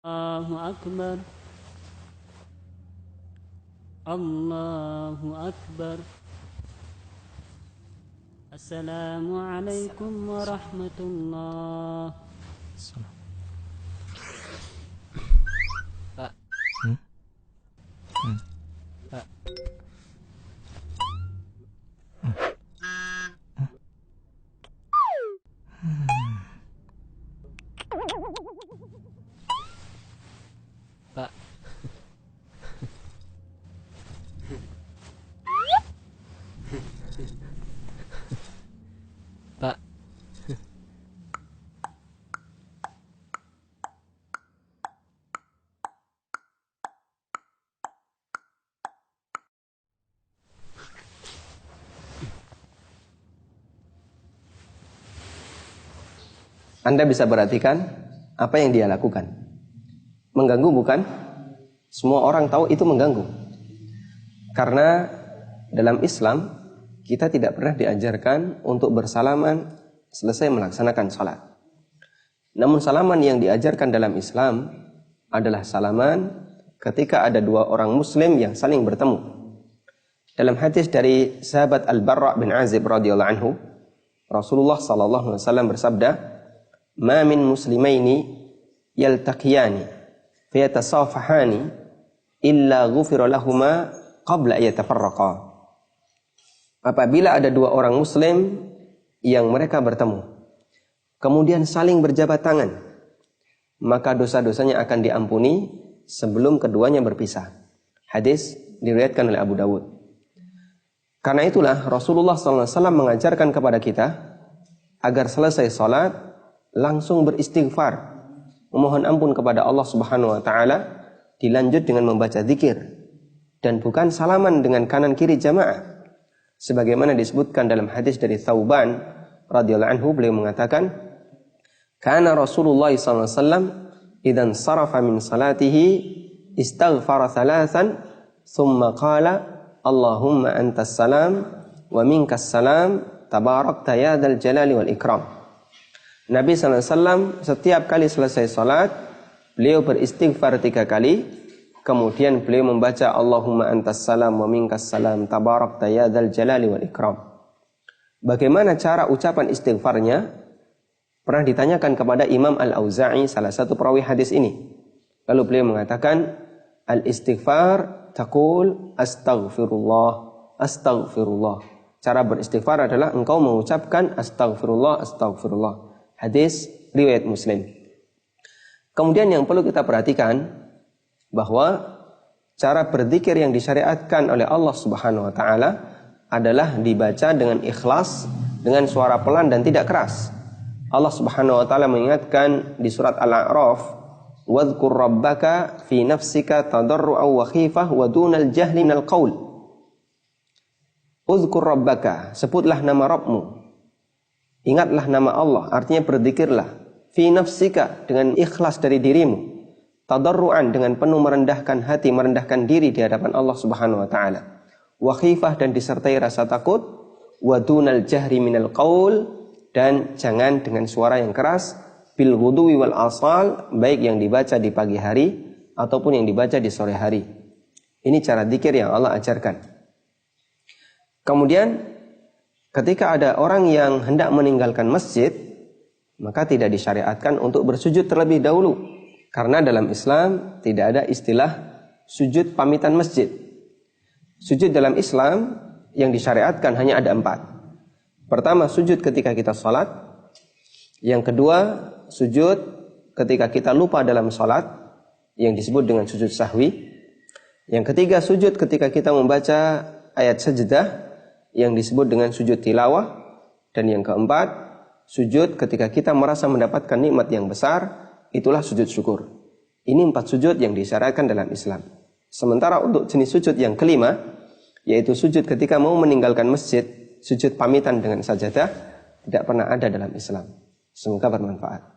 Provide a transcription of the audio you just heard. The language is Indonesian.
Allahu Akbar. Allahu Akbar. Assalamualaikum warahmatullahi. Pak. Pak. Pak. Pak. Anda bisa perhatikan apa yang dia lakukan. Mengganggu bukan? Semua orang tahu itu mengganggu. Karena dalam Islam kita tidak pernah diajarkan untuk bersalaman selesai melaksanakan salat. Namun salaman yang diajarkan dalam Islam adalah salaman ketika ada dua orang muslim yang saling bertemu. Dalam hadis dari sahabat Al-Barra bin Azib radhiyallahu anhu, Rasulullah sallallahu alaihi wasallam bersabda, "Ma min muslimaini yaltaqiyani fayatasafahani illa ghufira lahuma qabla ayatafarraqa." Apabila ada dua orang muslim yang mereka bertemu, kemudian saling berjabat tangan, maka dosa-dosanya akan diampuni sebelum keduanya berpisah. Hadis diriwayatkan oleh Abu Dawud. Karena itulah Rasulullah SAW mengajarkan kepada kita agar selesai salat langsung beristighfar, memohon ampun kepada Allah Subhanahu wa taala, dilanjut dengan membaca zikir dan bukan salaman dengan kanan kiri jamaah. Sebagaimana disebutkan dalam hadis dari Thauban radhiyallahu anhu, beliau mengatakan, "Kana Rasulullah sallallahu alaihi wasallam idzan sarafa min salatihi istaghfara thalathan thumma qala Allahumma antas salam wa minkas salam tabarakta ya dzal jalali wal ikram." Nabi sallallahu alaihi wasallam setiap kali selesai salat, beliau beristighfar 3 kali. Kemudian beliau membaca Allahumma antas salam wa minkas salam tabarakta ya dzal jalali wal ikram. Bagaimana cara ucapan istighfarnya? Pernah ditanyakan kepada Imam Al-Auza'i, salah satu perawi hadis ini. Lalu beliau mengatakan, al-istighfar taqul astaghfirullah, astaghfirullah. Cara beristighfar adalah engkau mengucapkan astaghfirullah, astaghfirullah. Hadis riwayat Muslim. Kemudian yang perlu kita perhatikan bahwa cara berzikir yang disyariatkan oleh Allah Subhanahu wa taala adalah dibaca dengan ikhlas, dengan suara pelan dan tidak keras. Allah Subhanahu wa taala mengingatkan di surat Al-A'raf, "Wadhkur rabbaka fi nafsika tadarru'an wa khifah wa dunal jahli minal qaul." Udhkur rabbaka, sebutlah nama Rabbmu. Ingatlah nama Allah, artinya berzikirlah. Fi nafsika, dengan ikhlas dari dirimu. Tadarru'an, dengan penuh merendahkan hati, merendahkan diri di hadapan Allah Subhanahu wa taala. Wa khifah, dan disertai rasa takut. Wa dunal jahri minal qaul, dan jangan dengan suara yang keras. Bil ghuduwi wal asal, baik yang dibaca di pagi hari ataupun yang dibaca di sore hari. Ini cara zikir yang Allah ajarkan. Kemudian ketika ada orang yang hendak meninggalkan masjid, maka tidak disyariatkan untuk bersujud terlebih dahulu. Karena dalam Islam tidak ada istilah sujud pamitan masjid. Sujud dalam Islam yang disyariatkan hanya ada 4. Pertama, sujud ketika kita sholat. Yang kedua, sujud ketika kita lupa dalam sholat, yang disebut dengan sujud sahwi. Yang ketiga, sujud ketika kita membaca ayat sajdah, yang disebut dengan sujud tilawah. Dan yang keempat, sujud ketika kita merasa mendapatkan nikmat yang besar, itulah sujud syukur. Ini 4 sujud yang disyariatkan dalam Islam. Sementara untuk jenis sujud yang kelima, yaitu sujud ketika mau meninggalkan masjid, sujud pamitan dengan sajadah, tidak pernah ada dalam Islam. Semoga bermanfaat.